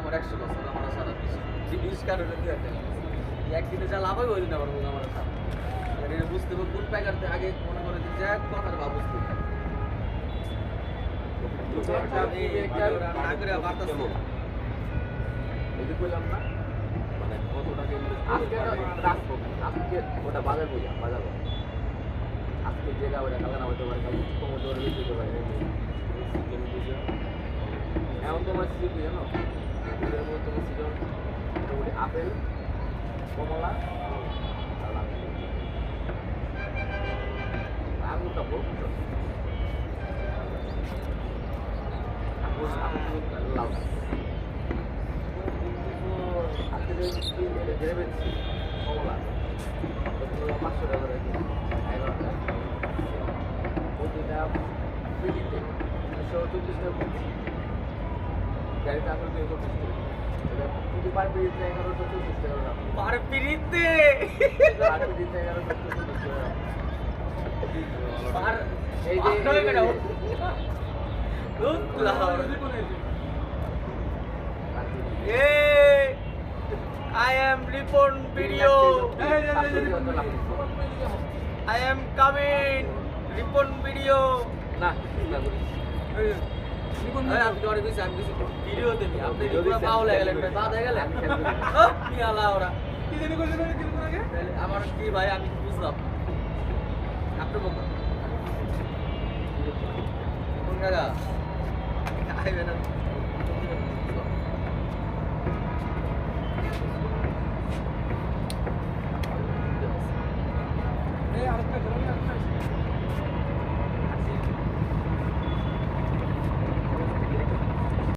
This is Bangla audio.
আমার 100 বছর আমার সারা 20 কারণে একদিনে যা লাভ হয় ওই দিন আমার মনে আমার সারা এটা বুঝতে হবে কোন প্যাকারতে আগে মনে করে যে যা কথার বা বুঝতে হবে না করে বার্তা এই যে কইলাম না মানে কত টাকা আজকে ওটা বাজার বুঝা বাজার আজকে যেটা ওটা কালকে না হতে পারে কালকে তোমার দৌড়ে বেশি হতে পারে এখন তোমার সিজন কি জানো এদের মধ্যে তোমার সিজন মোটামুটি আপেল কমলা আর আঙুরটা বলবো লাউ কমলা 500 টাকা করে 11টা প্রতিটা পিটিতে 124 টাকা গাড়িতে আসলে 224 টাকা কিন্তু পার পিটিতে 1124 টাকা পার পিরিতে পার পিটিতে 1124 টাকা পার এই যে I am Ripon video. I am coming. Ripon video. না না করি আপনি অনেক কিছু আমি কিছু ভিডিও দেবি আপনি পুরো পাওয়া গেলেন ভাই বাদ হয়ে গেলেন কি আলা ওরা কি জানি করলেন কিছুক্ষণ আগে আমার কি ভাই আমি বুঝলাম আপনি বলুন কোন জায়গা আইবেন